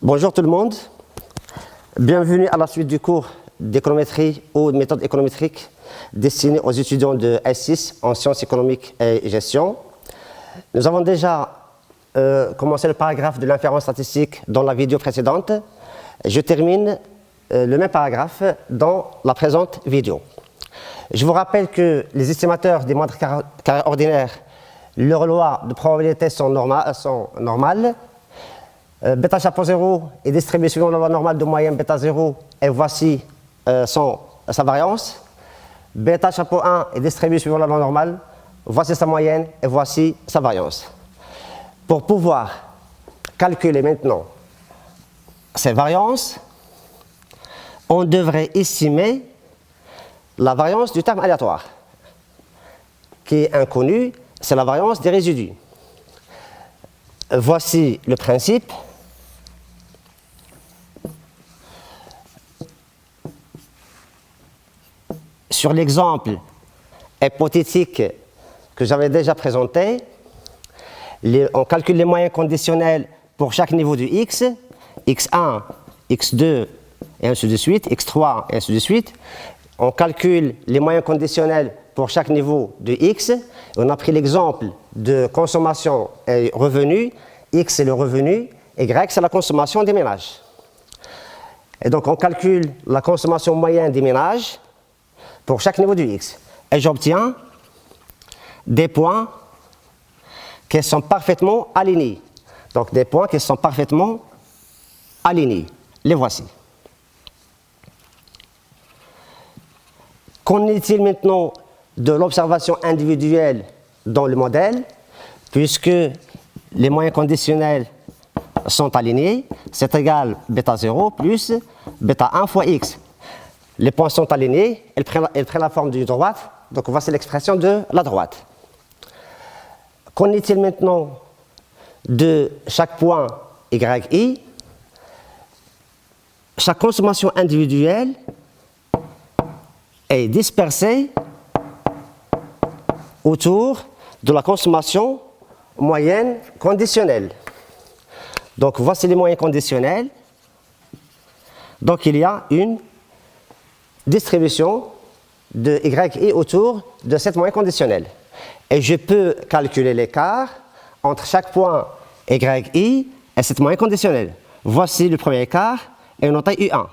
Bonjour tout le monde, bienvenue à la suite du cours d'économétrie ou de méthode économétrique destiné aux étudiants de S6 en sciences économiques et gestion. Nous avons déjà commencé le paragraphe de l'inférence statistique dans la vidéo précédente. Je termine le même paragraphe dans la présente vidéo. Je vous rappelle que les estimateurs des moindres carrés ordinaires, leurs lois de probabilité sont normales. Bêta chapeau 0 est distribué suivant la loi normale de moyenne bêta 0 et voici sa variance. Bêta chapeau 1 est distribué suivant la loi normale, voici sa moyenne et voici sa variance. Pour pouvoir calculer maintenant ces variances, on devrait estimer la variance du terme aléatoire, qui est inconnue, c'est la variance des résidus. Voici le principe. Sur l'exemple hypothétique que j'avais déjà présenté, on calcule les moyens conditionnels pour chaque niveau du x, x1, x2 et ainsi de suite, x3 et ainsi de suite. On calcule les moyens conditionnels pour chaque niveau de x. On a pris l'exemple de consommation et revenu. X c'est le revenu, Y c'est la consommation des ménages. Et donc on calcule la consommation moyenne des ménages pour chaque niveau du x. Et j'obtiens des points qui sont parfaitement alignés. Donc des points qui sont parfaitement alignés. Les voici. Qu'en est-il maintenant de l'observation individuelle dans le modèle, puisque les moyens conditionnels sont alignés, c'est égal bêta 0 plus bêta 1 fois x. Les points sont alignés, elles prennent la forme d'une droite, donc voici l'expression de la droite. Qu'en est-il maintenant de chaque point yi? Chaque consommation individuelle est dispersée autour de la consommation moyenne conditionnelle. Donc voici les moyens conditionnels. Donc il y a une distribution de yi autour de cette moyenne conditionnelle. Et je peux calculer l'écart entre chaque point yi et cette moyenne conditionnelle. Voici le premier écart et on note U1.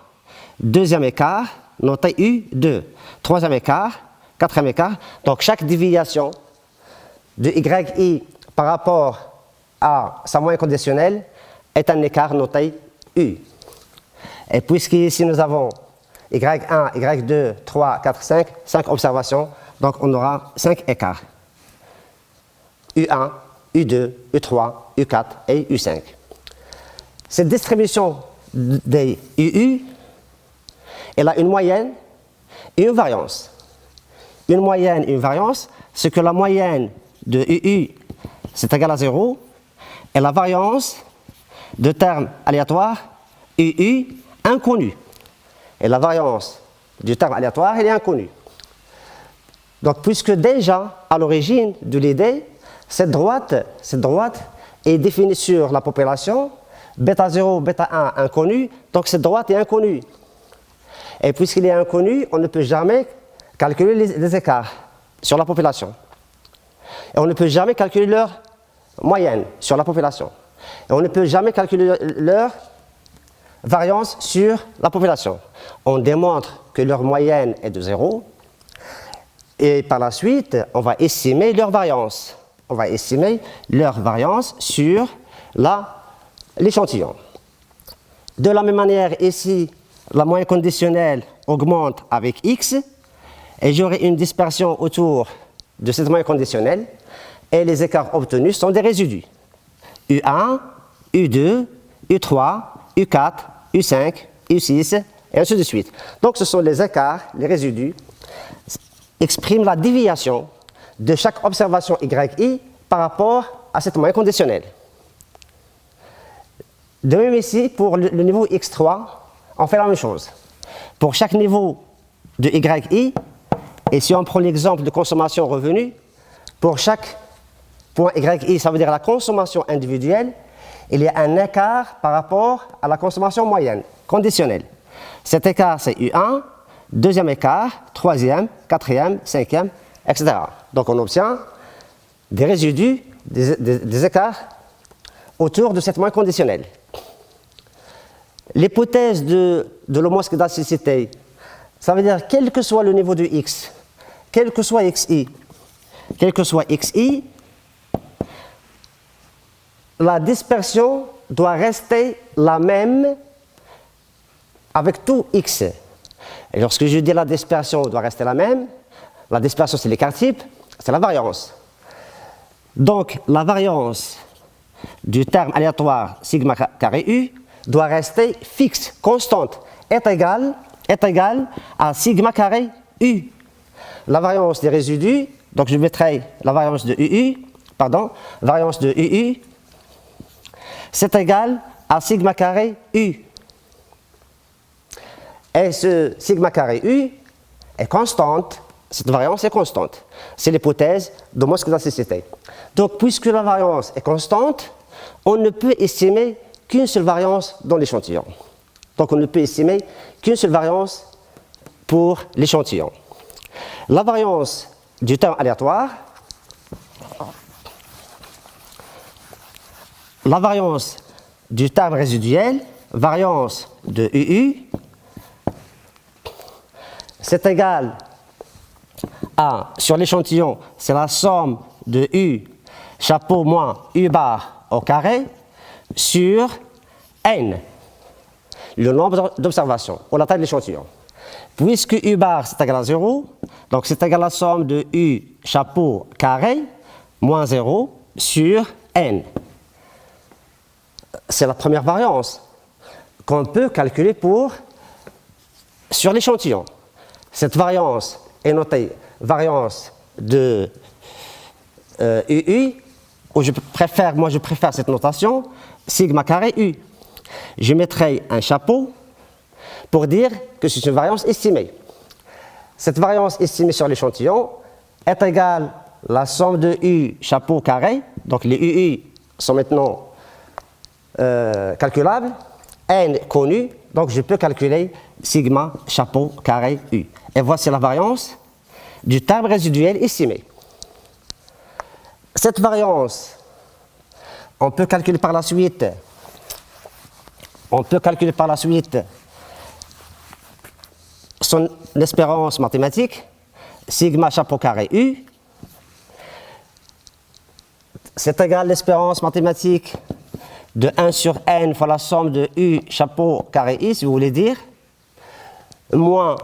Deuxième écart, note U2. Troisième écart, quatrième écart. Donc chaque déviation de yi par rapport à sa moyenne conditionnelle est un écart noté U. Et puisqu'ici nous avons Y1, Y2, 3, 4, 5 observations, donc on aura 5 écarts. U1, U2, U3, U4 et U5. Cette distribution des UU, elle a une moyenne et une variance. Une moyenne et une variance, c'est que la moyenne de UU, c'est égal à 0, et la variance de termes aléatoires, UU, inconnu. Et la variance du terme aléatoire, elle est inconnue. Donc, puisque déjà, à l'origine de l'idée, cette droite est définie sur la population, bêta 0, bêta 1 inconnu, donc cette droite est inconnue. Et puisqu'il est inconnu, on ne peut jamais calculer les écarts sur la population. Et on ne peut jamais calculer leur moyenne sur la population. Et on ne peut jamais calculer leur variance sur la population. On démontre que leur moyenne est de 0 et par la suite, on va estimer leur variance. On va estimer leur variance sur l'échantillon. De la même manière, ici, la moyenne conditionnelle augmente avec x et j'aurai une dispersion autour de cette moyenne conditionnelle et les écarts obtenus sont des résidus. U1, U2, U3, U4, U5, U6 et ainsi de suite. Donc ce sont les écarts, les résidus, expriment la déviation de chaque observation yi par rapport à cette moyenne conditionnelle. De même ici, pour le niveau x3, on fait la même chose. Pour chaque niveau de yi, et si on prend l'exemple de consommation revenu, pour chaque point yi, ça veut dire la consommation individuelle, il y a un écart par rapport à la consommation moyenne, conditionnelle. Cet écart, c'est U1, deuxième écart, troisième, quatrième, cinquième, etc. Donc on obtient des résidus, des écarts autour de cette moyenne conditionnelle. L'hypothèse de l'homoscédasticité, ça veut dire quel que soit le niveau de X, quel que soit XI, la dispersion doit rester la même avec tout X. Et lorsque je dis la dispersion doit rester la même, la dispersion c'est l'écart type, c'est la variance. Donc la variance du terme aléatoire sigma carré U doit rester fixe, constante, est égale à sigma carré U. La variance des résidus, donc je mettrai la variance de UU, c'est égal à sigma carré U. Et ce sigma carré U est constante, cette variance est constante. C'est l'hypothèse d'homoscédasticité. Donc, puisque la variance est constante, on ne peut estimer qu'une seule variance dans l'échantillon. Donc, on ne peut estimer qu'une seule variance pour l'échantillon. La variance du terme aléatoire, la variance du terme résiduel, variance de UU, c'est égal à, sur l'échantillon, c'est la somme de U chapeau moins U bar au carré sur N, le nombre d'observations, ou la taille de l'échantillon. Puisque U bar c'est égal à 0, donc c'est égal à la somme de U chapeau carré moins 0 sur N. C'est la première variance qu'on peut calculer sur l'échantillon. Cette variance est notée variance de UU, ou je préfère cette notation, sigma carré U. Je mettrai un chapeau pour dire que c'est une variance estimée. Cette variance estimée sur l'échantillon est égale à la somme de U chapeau carré, donc les UU sont maintenant calculables, N connu, donc je peux calculer sigma chapeau carré U. Et voici la variance du terme résiduel estimé. Cette variance, on peut calculer par la suite son espérance mathématique, sigma chapeau carré U, c'est égal à l'espérance mathématique de 1 sur N fois la somme de U chapeau carré I, si vous voulez dire, moins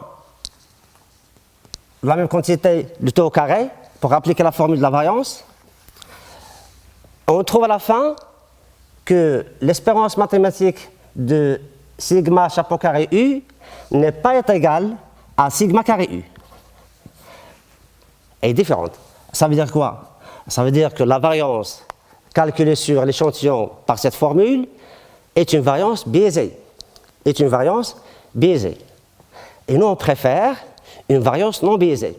la même quantité de taux au carré pour appliquer la formule de la variance. On trouve à la fin que l'espérance mathématique de sigma chapeau carré U n'est pas égale à sigma carré U. Elle est différente. Ça veut dire quoi? Ça veut dire que la variance calculée sur l'échantillon par cette formule est une variance biaisée. Et nous, on préfère une variance non biaisée.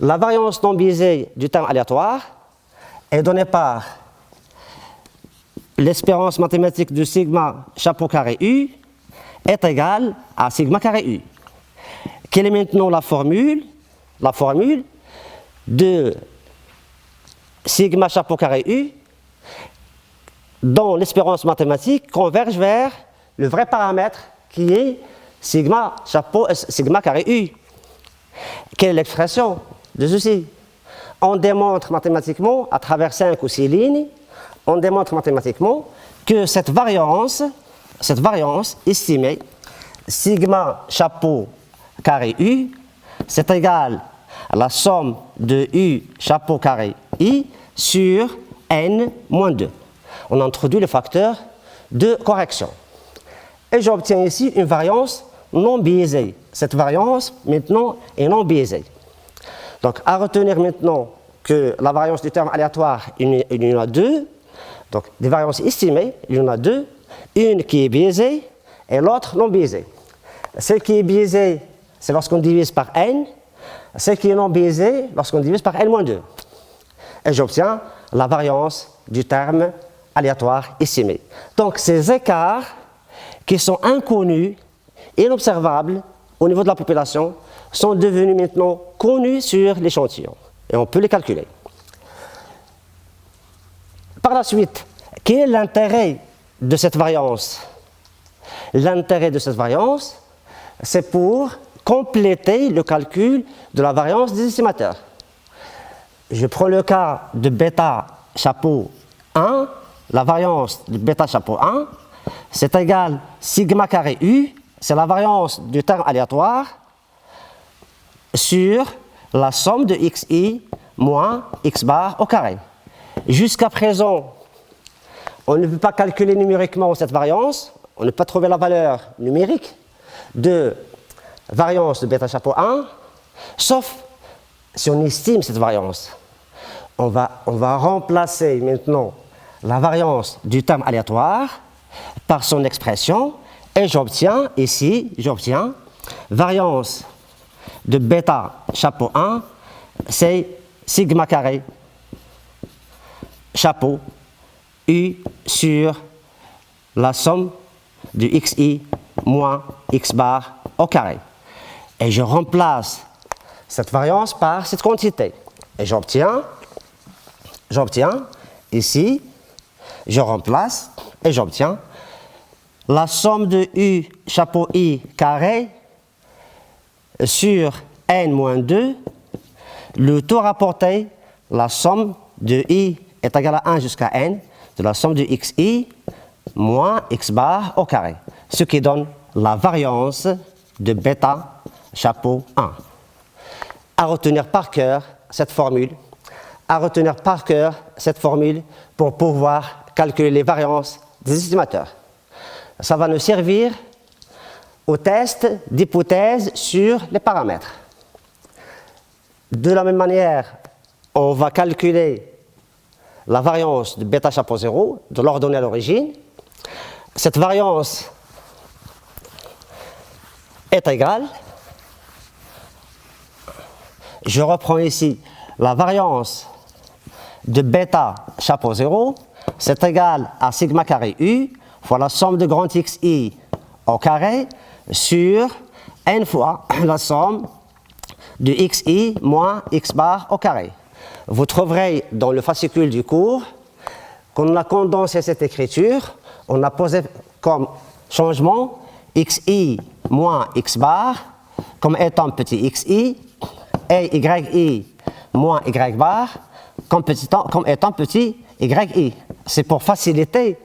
La variance non biaisée du terme aléatoire est donnée par l'espérance mathématique de sigma chapeau carré U est égale à sigma carré U. Quelle est maintenant la formule de sigma chapeau carré U dont l'espérance mathématique converge vers le vrai paramètre qui est sigma carré U. Quelle est l'expression de ceci? On démontre mathématiquement, à travers 5 ou 6 lignes, on démontre mathématiquement que cette variance estimée, sigma chapeau carré U, c'est égal à la somme de U chapeau carré I sur N moins 2. On introduit le facteur de correction. Et j'obtiens ici une variance non biaisée. Cette variance, maintenant, est non biaisée. Donc, à retenir maintenant que la variance du terme aléatoire, il y en a deux. Donc, des variances estimées, il y en a deux. Une qui est biaisée et l'autre non biaisée. Celle qui est biaisée, c'est lorsqu'on divise par n. Celle qui est non biaisée, lorsqu'on divise par n-2. Et j'obtiens la variance du terme aléatoire estimé. Donc ces écarts qui sont inconnus, inobservables au niveau de la population, sont devenus maintenant connus sur l'échantillon et on peut les calculer. Par la suite, quel est l'intérêt de cette variance? L'intérêt de cette variance, c'est pour compléter le calcul de la variance des estimateurs. Je prends le cas de bêta chapeau 1, la variance de bêta chapeau 1, c'est égal sigma carré U, c'est la variance du terme aléatoire sur la somme de xi moins x bar au carré. Jusqu'à présent, on ne peut pas calculer numériquement cette variance, on ne peut pas trouver la valeur numérique de variance de bêta chapeau 1, sauf si on estime cette variance. On va remplacer maintenant la variance du terme aléatoire par son expression et j'obtiens ici, variance de bêta chapeau 1, c'est sigma carré chapeau U sur la somme du xi moins x bar au carré. Et je remplace cette variance par cette quantité. Et j'obtiens ici, je remplace et j'obtiens la somme de U chapeau I carré sur n moins 2, le tout rapporté, la somme de I est égale à 1 jusqu'à n, de la somme de xi moins x bar au carré, ce qui donne la variance de bêta chapeau 1. À retenir par cœur cette formule, pour pouvoir calculer les variances des estimateurs. Ça va nous servir au test d'hypothèse sur les paramètres. De la même manière, on va calculer la variance de bêta chapeau 0 de l'ordonnée à l'origine. Cette variance est égale, je reprends ici la variance de bêta chapeau 0, c'est égal à sigma carré U fois la somme de grand xi au carré sur n fois la somme de xi moins x bar au carré. Vous trouverez dans le fascicule du cours qu'on a condensé cette écriture, on a posé comme changement xi moins x bar comme étant petit xi et yi moins y bar comme étant petit yi. C'est pour faciliter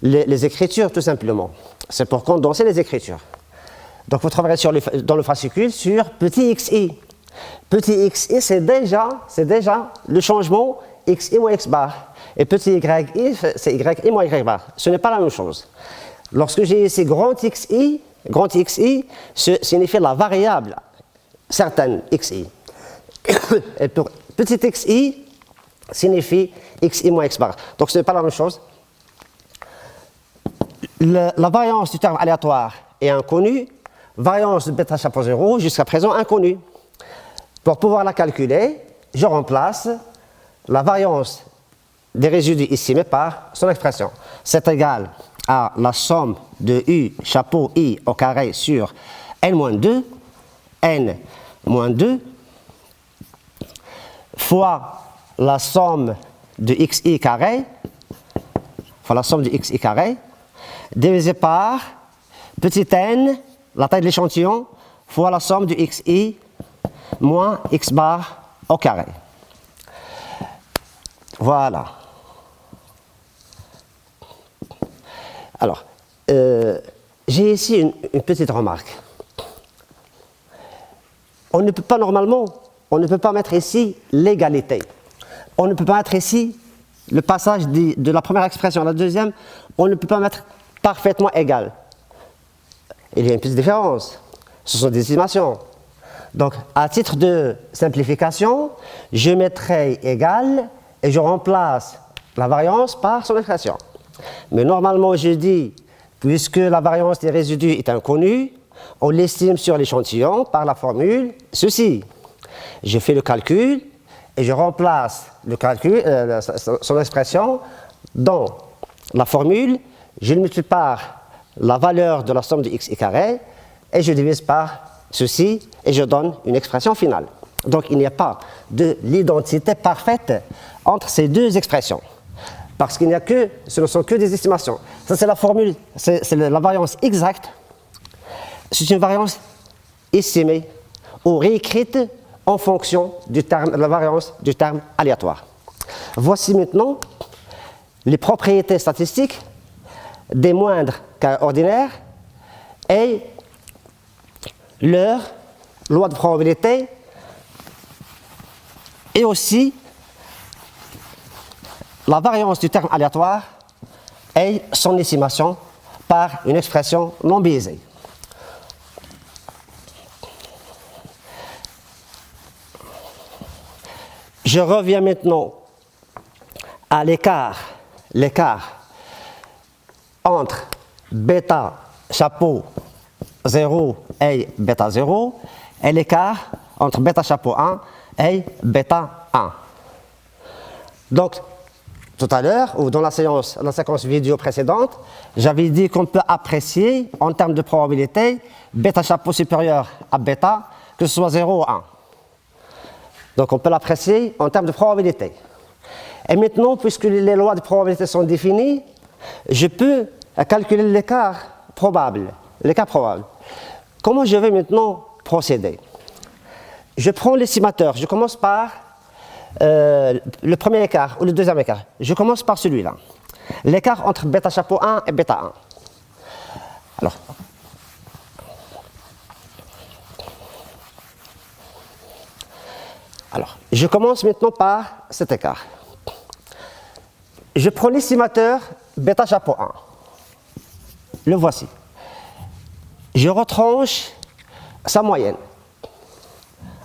les écritures tout simplement. C'est pour condenser les écritures. Donc vous trouverez dans le fascicule sur petit xi. Petit xi, c'est déjà le changement xi moins x bar. Et petit yi, c'est yi moins y bar. Ce n'est pas la même chose. Lorsque j'ai ici grand xi signifie la variable certaine xi. Et pour petit xi signifie xi moins x bar. Donc ce n'est pas la même chose. La variance du terme aléatoire est inconnue, variance de bêta chapeau 0 jusqu'à présent inconnue. Pour pouvoir la calculer, je remplace la variance des résidus estimés par son expression. C'est égal à la somme de U chapeau I au carré sur n-2 fois la somme de xi carré divisé par petit n, la taille de l'échantillon, fois la somme de xi moins x bar au carré. Voilà. Alors, j'ai ici une petite remarque. On ne peut pas normalement, on ne peut pas mettre ici l'égalité. On ne peut pas mettre ici le passage de la première expression à la deuxième, on ne peut pas mettre parfaitement égal. Il y a une petite différence. Ce sont des estimations. Donc, à titre de simplification, je mettrai égal et je remplace la variance par son expression. Mais normalement, je dis, puisque la variance des résidus est inconnue, on l'estime sur l'échantillon par la formule ceci. Je fais le calcul et je remplace le calcul, son expression dans la formule, je le multiplie par la valeur de la somme de xi carré et je divise par ceci et je donne une expression finale. Donc il n'y a pas de l'identité parfaite entre ces deux expressions. Parce qu'il n'y a que, ce ne sont que des estimations. Ça c'est la formule, c'est la variance exacte. C'est une variance estimée ou réécrite en fonction de la variance du terme aléatoire. Voici maintenant les propriétés statistiques des moindres cas ordinaires et leur loi de probabilité et aussi la variance du terme aléatoire et son estimation par une expression non biaisée. Je reviens maintenant à l'écart entre bêta chapeau 0 et bêta 0 et l'écart entre bêta chapeau 1 et bêta 1. Donc, tout à l'heure, ou dans la séquence vidéo précédente, j'avais dit qu'on peut apprécier en termes de probabilité bêta chapeau supérieur à bêta, que ce soit 0 ou 1. Donc on peut l'apprécier en termes de probabilité. Et maintenant, puisque les lois de probabilité sont définies, je peux calculer l'écart probable. Comment je vais maintenant procéder? Je prends l'estimateur, je commence par le premier écart ou le deuxième écart. Je commence par celui-là. L'écart entre bêta chapeau 1 et bêta 1. Alors, je commence maintenant par cet écart. Je prends l'estimateur bêta chapeau 1. Le voici. Je retranche sa moyenne,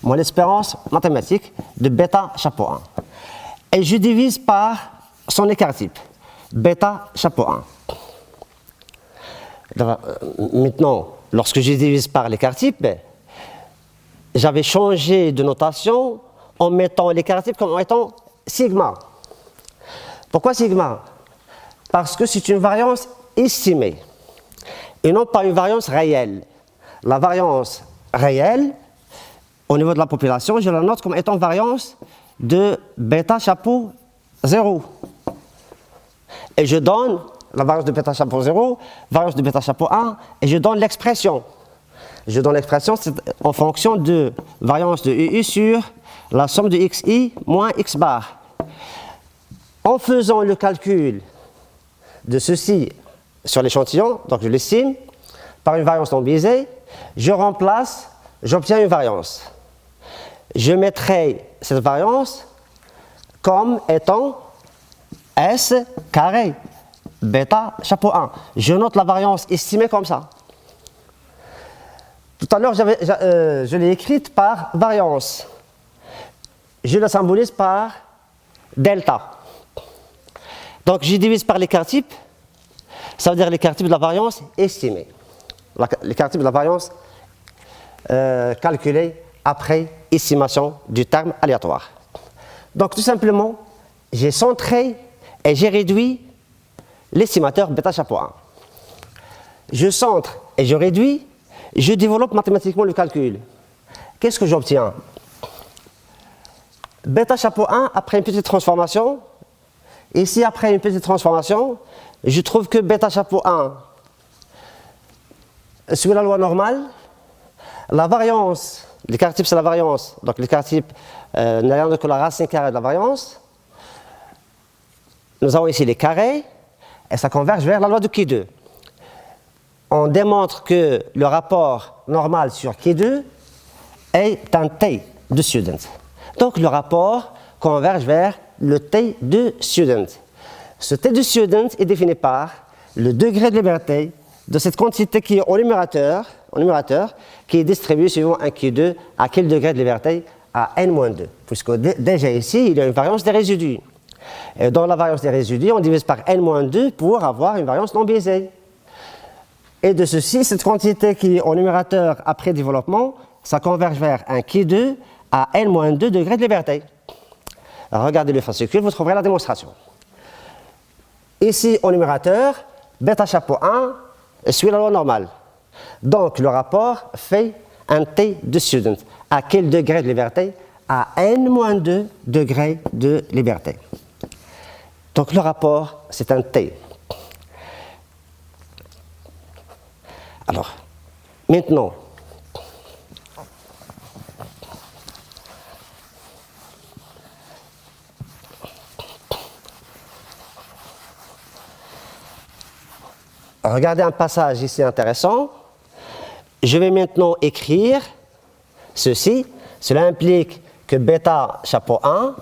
mon espérance mathématique de bêta chapeau 1. Et je divise par son écart type, bêta chapeau 1. Maintenant, lorsque je divise par l'écart type, j'avais changé de notation en mettant l'écart type comme étant sigma. Pourquoi sigma? Parce que c'est une variance estimée et non pas une variance réelle. La variance réelle, au niveau de la population, je la note comme étant variance de bêta chapeau 0. Et je donne la variance de bêta chapeau 0, variance de bêta chapeau 1, et je donne l'expression. Je donne l'expression en fonction de variance de UI sur la somme de xi moins x bar. En faisant le calcul de ceci sur l'échantillon, donc je l'estime, par une variance non biaisée, je remplace, j'obtiens une variance. Je mettrai cette variance comme étant S carré, bêta chapeau 1. Je note la variance estimée comme ça. Tout à l'heure, je l'ai écrite par variance. Je la symbolise par delta. Donc, je divise par l'écart type, ça veut dire l'écart type de la variance estimée. L'écart type de la variance calculée après estimation du terme aléatoire. Donc, tout simplement, j'ai centré et j'ai réduit l'estimateur bêta chapeau 1. Je centre et je réduis, je développe mathématiquement le calcul. Qu'est-ce que j'obtiens? Bêta chapeau 1, après une petite transformation, ici après une petite transformation, je trouve que bêta chapeau 1 suit la loi normale. La variance, l'écart type c'est la variance, donc l'écart type n'a rien de que la racine carrée de la variance. Nous avons ici les carrés, et ça converge vers la loi de Q2. On démontre que le rapport normal sur Q2 est un T de student. Donc le rapport converge vers le T de student. Ce T de student est défini par le degré de liberté de cette quantité qui est au numérateur qui est distribuée suivant un Q2 à quel degré de liberté? À n-2. Puisque déjà ici, il y a une variance des résidus. Et dans la variance des résidus, on divise par n-2 pour avoir une variance non biaisée. Et de ceci, cette quantité qui est au numérateur après développement, ça converge vers un Q2 à n-2 degrés de liberté. Alors, regardez le fascicule, vous trouverez la démonstration. Ici, au numérateur, bêta chapeau 1 suit la loi normale. Donc, le rapport fait un T de student. À quel degré de liberté? À n-2 degrés de liberté. Donc, le rapport, c'est un T. Alors, maintenant, regardez un passage ici intéressant. Je vais maintenant écrire ceci. Cela implique que bêta chapeau 1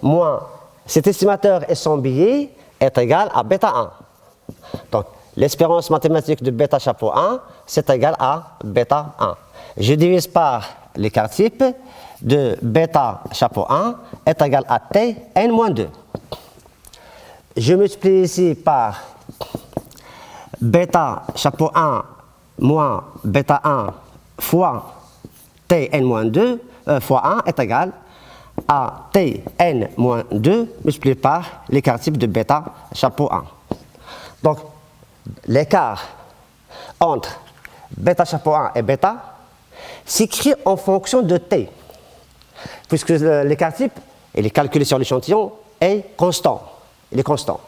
moins cet estimateur et son billet est égal à bêta 1. Donc, l'espérance mathématique de bêta chapeau 1, c'est égal à bêta 1. Je divise par l'écart type de bêta chapeau 1 est égal à t n-2. Je multiplie ici par bêta chapeau 1 moins bêta 1 fois t n-2 fois 1 est égal à t n-2 multiplié par l'écart type de bêta chapeau 1. Donc, l'écart entre bêta chapeau 1 et bêta s'écrit en fonction de t, puisque l'écart type, il est calculé sur l'échantillon, est constant. Il est constant.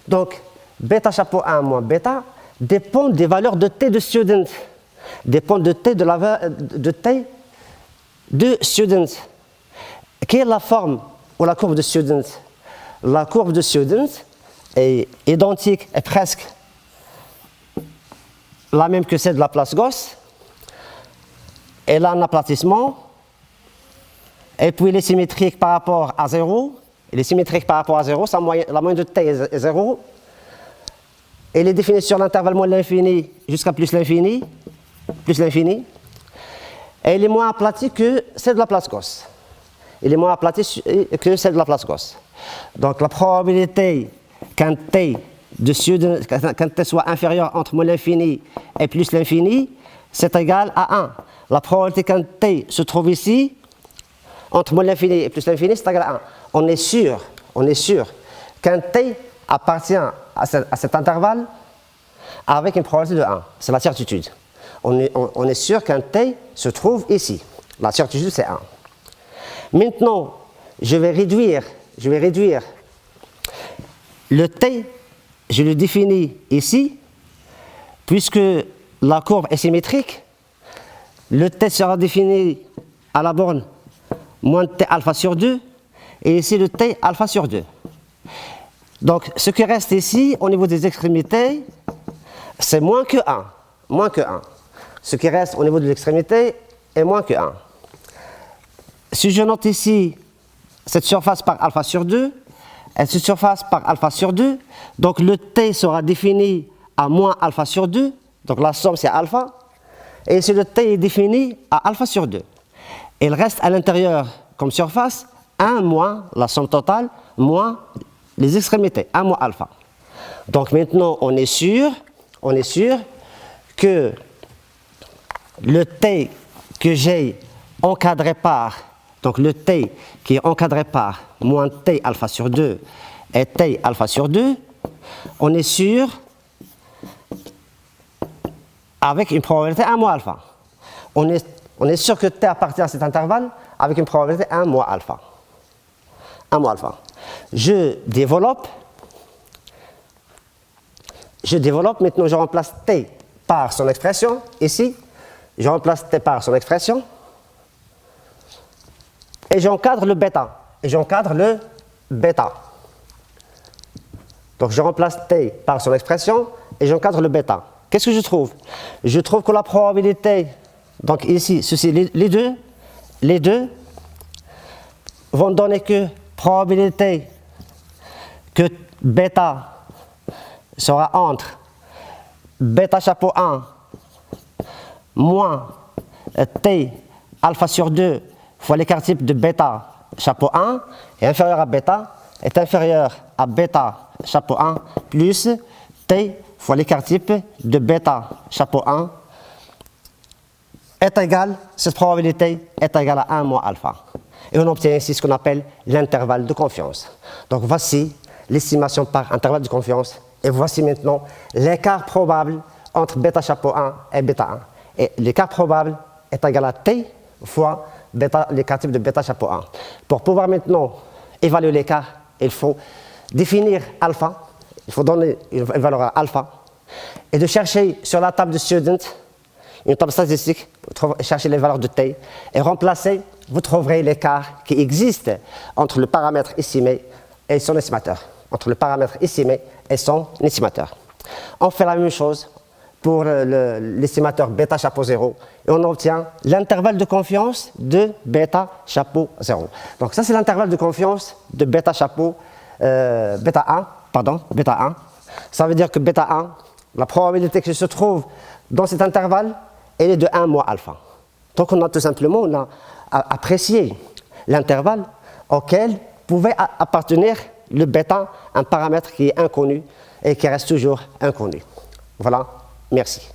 Donc, bêta chapeau 1 moins bêta dépend des valeurs de t de student, dépend de t de t de student. Quelle est la forme ou la courbe de student? La courbe de student est identique, est presque la même que celle de la place Gauss. Elle a un aplatissement, et puis elle est symétrique par rapport à 0. Elle est symétrique par rapport à 0, la moyenne de t est 0. Elle est définie sur l'intervalle moins l'infini jusqu'à plus l'infini. Elle est moins aplatie que celle de la place Gauss. Elle est moins aplatie que celle de la place Gauss. Donc la probabilité qu'un t soit inférieur entre moins l'infini et plus l'infini, c'est égal à 1. La probabilité qu'un t se trouve ici, entre moins l'infini et plus l'infini, c'est égal à 1. On est sûr qu'un t appartient à cet intervalle avec une probabilité de 1. C'est la certitude. On est sûr qu'un t se trouve ici. La certitude, c'est 1. Maintenant, je vais réduire le t, je le définis ici, puisque la courbe est symétrique. Le t sera défini à la borne moins t alpha sur 2, et ici le t alpha sur 2. Donc, ce qui reste ici, au niveau des extrémités, c'est moins que 1. Moins que 1. Ce qui reste au niveau de l'extrémité est moins que 1. Si je note ici cette surface par alpha sur 2, et cette surface par alpha sur 2, donc le t sera défini à moins alpha sur 2, donc la somme c'est alpha, et ici le t est défini à alpha sur 2. Il reste à l'intérieur comme surface 1 moins la somme totale, moins les extrémités, 1 moins alpha. Donc maintenant on est sûr que le t que j'ai encadré par, donc le t qui est encadré par moins t alpha sur 2 et t alpha sur 2, on est sûr avec une probabilité 1 moins alpha. On est sûr que t appartient à cet intervalle avec une probabilité 1 moins alpha. 1 moins alpha. Je développe, maintenant je remplace t par son expression, ici, je remplace t par son expression, et j'encadre le bêta. Donc je remplace t par son expression, et j'encadre le bêta. Qu'est-ce que je trouve? Je trouve que la probabilité, donc ici, ceci, les deux vont donner que probabilité que bêta sera entre bêta chapeau 1 moins t alpha sur 2 fois l'écart type de bêta chapeau 1 est inférieur à bêta chapeau 1 plus t fois l'écart type de bêta chapeau 1 est égal, cette probabilité est égale à 1 moins alpha. Et on obtient ici ce qu'on appelle l'intervalle de confiance. Donc voici l'estimation par intervalle de confiance. Et voici maintenant l'écart probable entre bêta chapeau 1 et bêta 1. Et l'écart probable est égal à T fois l'écart type de bêta chapeau 1. Pour pouvoir maintenant évaluer l'écart, il faut définir alpha, il faut donner une valeur à alpha, et de chercher sur la table de student, une table statistique, chercher les valeurs de T, et remplacer, vous trouverez l'écart qui existe entre le paramètre estimé et son estimateur. Entre le paramètre estimé et son estimateur. On fait la même chose pour l'estimateur bêta chapeau 0 et on obtient l'intervalle de confiance de bêta chapeau 0. Donc ça c'est l'intervalle de confiance de bêta chapeau bêta 1. Ça veut dire que bêta 1, la probabilité que se trouve dans cet intervalle, elle est de 1 moins alpha. Donc on a tout simplement apprécié l'intervalle auquel pouvait appartenir le bêta, un paramètre qui est inconnu et qui reste toujours inconnu. Voilà, merci.